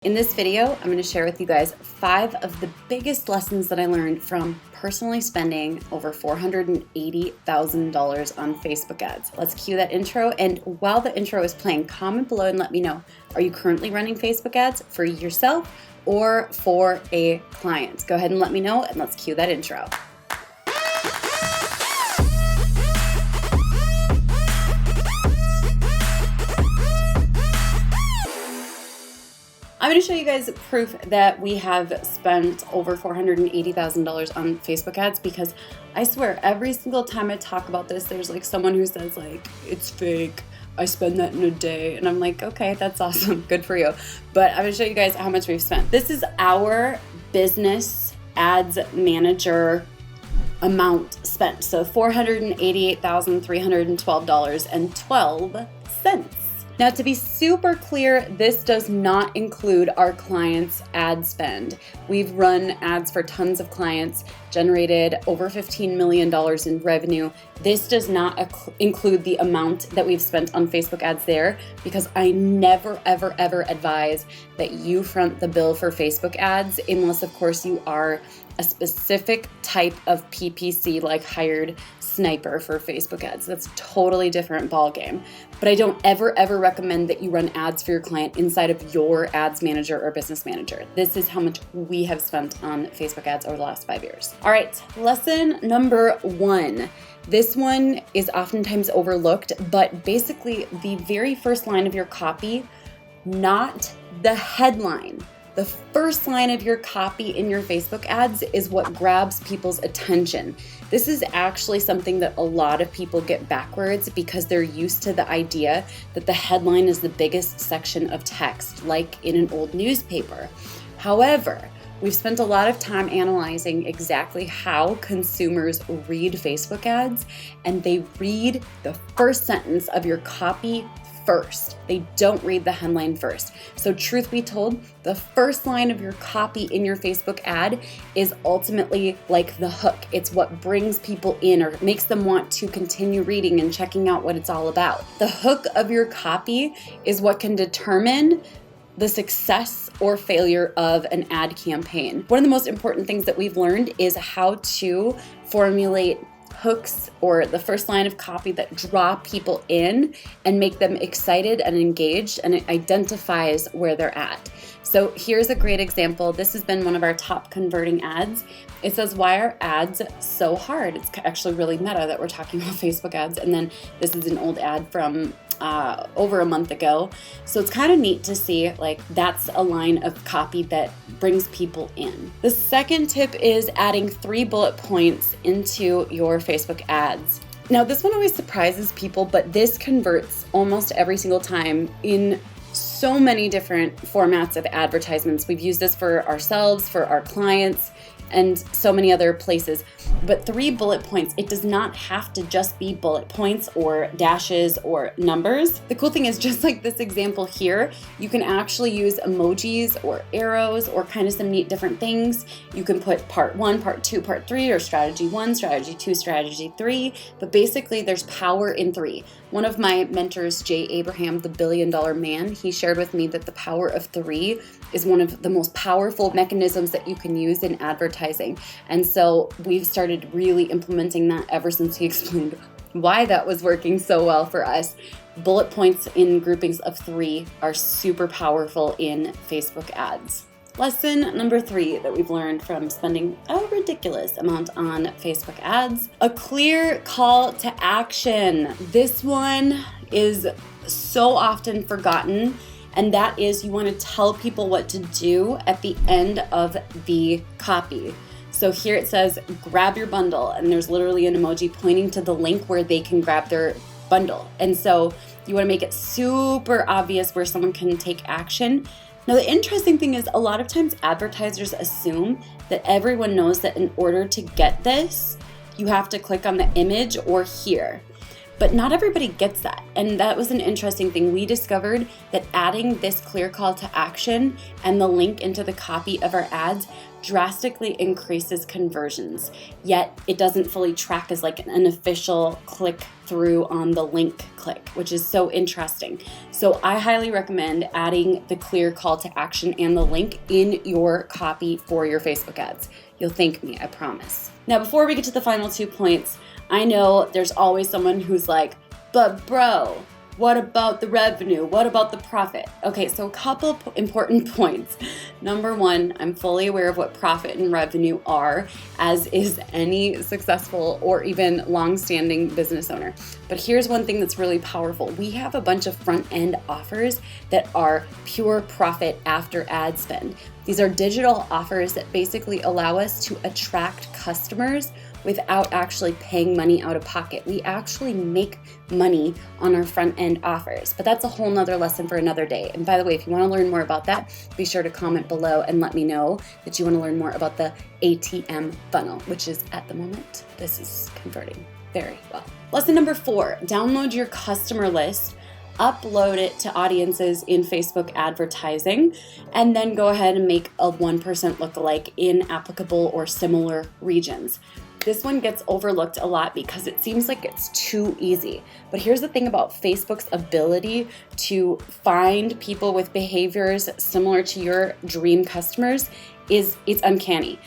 In this video, I'm going to share with you guys 5 of the biggest lessons that I learned from personally spending over $480,000 on Facebook ads. Let's cue that intro. And while the intro is playing, comment below and let me know, are you currently running Facebook ads for yourself or for a client? Go ahead and let me know, and let's cue that intro. I'm going to show you guys proof that we have spent over $480,000 on Facebook ads, because I swear every single time I talk about this, there's like someone who says like, it's fake, I spend that in a day. And I'm like, okay, that's awesome. Good for you. But I'm going to show you guys how much we've spent. This is our business ads manager amount spent. So $488,312.12. Now, to be super clear, this does not include our clients' ad spend. We've run ads for tons of clients, generated over $15 million in revenue. This does not include the amount that we've spent on Facebook ads there, because I never, ever, ever advise that you front the bill for Facebook ads, unless, of course, you are a specific type of PPC, like hired sniper for Facebook ads. That's a totally different ballgame. But I don't ever, ever recommend that you run ads for your client inside of your ads manager or business manager. This is how much we have spent on Facebook ads over the last 5 years. All right, lesson number 1. This one is oftentimes overlooked, but basically the very first line of your copy, not the headline. The first line of your copy in your Facebook ads is what grabs people's attention. This is actually something that a lot of people get backwards, because they're used to the idea that the headline is the biggest section of text, like in an old newspaper. However, we've spent a lot of time analyzing exactly how consumers read Facebook ads, and they read the first sentence of your copy first. They don't read the headline first. So truth be told, the first line of your copy in your Facebook ad is ultimately like the hook. It's what brings people in or makes them want to continue reading and checking out what it's all about. The hook of your copy is what can determine the success or failure of an ad campaign. One of the most important things that we've learned is how to formulate hooks or the first line of copy that draw people in and make them excited and engaged, and it identifies where they're at. So here's a great example. This has been one of our top converting ads. It says, why are ads so hard? It's actually really meta that we're talking about Facebook ads. And then this is an old ad from over a month ago. So it's kind of neat to see, like, that's a line of copy that brings people in. The second tip is adding 3 bullet points into your Facebook ads. Now, this one always surprises people, but this converts almost every single time in so many different formats of advertisements. We've used this for ourselves, for our clients, and so many other places. But 3 bullet points, it does not have to just be bullet points or dashes or numbers. The cool thing is, just like this example here, you can actually use emojis or arrows or kind of some neat different things. You can put part 1, part 2, part 3, or strategy 1, strategy 2, strategy 3. But basically there's power in 3. One of my mentors, Jay Abraham, the $1 billion man, he shared with me that the power of 3 is one of the most powerful mechanisms that you can use in advertising. And so we've started really implementing that ever since he explained why that was working so well for us. Bullet points in groupings of 3 are super powerful in Facebook ads. Lesson number 3 that we've learned from spending a ridiculous amount on Facebook ads: a clear call to action. This one is so often forgotten, and that is, you want to tell people what to do at the end of the copy. So here it says, grab your bundle, and there's literally an emoji pointing to the link where they can grab their bundle. And so you want to make it super obvious where someone can take action. Now, the interesting thing is, a lot of times advertisers assume that everyone knows that in order to get this, you have to click on the image or here. But not everybody gets that. And that was an interesting thing. We discovered that adding this clear call to action and the link into the copy of our ads drastically increases conversions, yet it doesn't fully track as like an official click through on the link click, which is so interesting. So I highly recommend adding the clear call to action and the link in your copy for your Facebook ads. You'll thank me, I promise. Now, before we get to the final 2 points, I know there's always someone who's like, but bro, what about the revenue? What about the profit? Okay, so a couple important points. Number one, I'm fully aware of what profit and revenue are, as is any successful or even long-standing business owner. But here's one thing that's really powerful. We have a bunch of front-end offers that are pure profit after ad spend. These are digital offers that basically allow us to attract customers without actually paying money out of pocket. We actually make money on our front end offers, but that's a whole nother lesson for another day. And by the way, if you want to learn more about that, be sure to comment below and let me know that you want to learn more about the ATM funnel, which is at the moment, this is converting very well. Lesson number 4, download your customer list, upload it to audiences in Facebook advertising, and then go ahead and make a 1% lookalike in applicable or similar regions. This one gets overlooked a lot because it seems like it's too easy. But here's the thing about Facebook's ability to find people with behaviors similar to your dream customers is it's uncanny.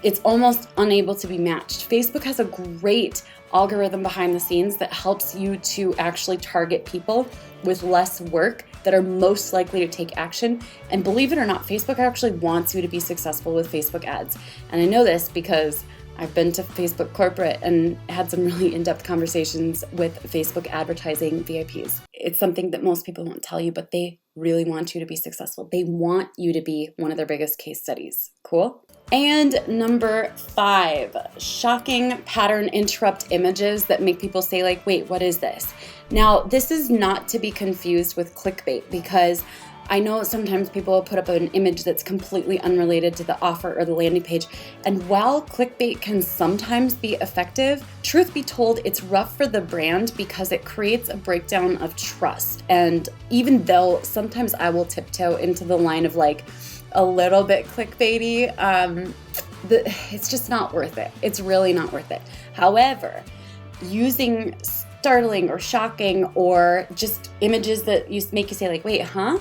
It's almost unable to be matched. Facebook has a great algorithm behind the scenes that helps you to actually target people with less work that are most likely to take action. And believe it or not, Facebook actually wants you to be successful with Facebook ads. And I know this because I've been to Facebook corporate and had some really in-depth conversations with Facebook advertising VIPs. It's something that most people won't tell you, but they really want you to be successful. They want you to be one of their biggest case studies. Cool? And number 5, shocking pattern interrupt images that make people say like, wait, what is this? Now, this is not to be confused with clickbait, because I know sometimes people will put up an image that's completely unrelated to the offer or the landing page. And while clickbait can sometimes be effective, truth be told, it's rough for the brand because it creates a breakdown of trust. And even though sometimes I will tiptoe into the line of like a little bit clickbaity, it's just not worth it. It's really not worth it. However, using startling or shocking or just images that make you say like, wait, huh?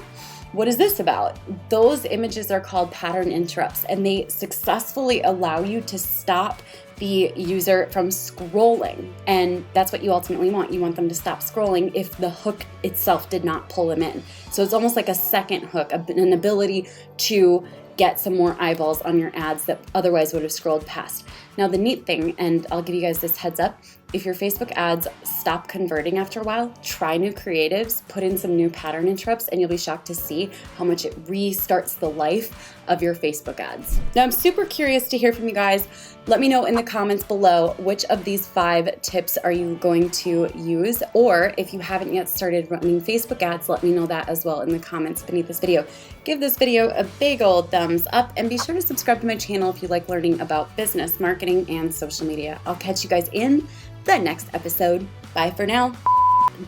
What is this about? Those images are called pattern interrupts, and they successfully allow you to stop the user from scrolling. And that's what you ultimately want. You want them to stop scrolling if the hook itself did not pull them in. So it's almost like a second hook, an ability to get some more eyeballs on your ads that otherwise would have scrolled past. Now, the neat thing, and I'll give you guys this heads up, if your Facebook ads stop converting after a while, try new creatives, put in some new pattern interrupts, and you'll be shocked to see how much it restarts the life of your Facebook ads. Now, I'm super curious to hear from you guys. Let me know in the comments below which of these 5 tips are you going to use, or if you haven't yet started running Facebook ads, let me know that as well in the comments beneath this video. Give this video a big old thumbs up, and be sure to subscribe to my channel if you like learning about business, marketing, and social media. I'll catch you guys in the next episode. Bye for now.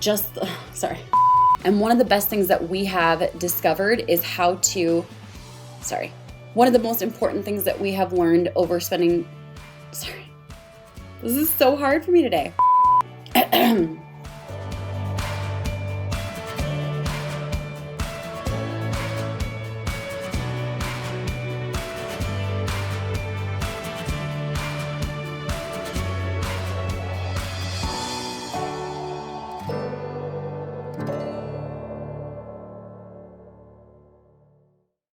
Sorry. And one of the best things that we have discovered is how to, one of the most important things that we have learned over spending, this is so hard for me today.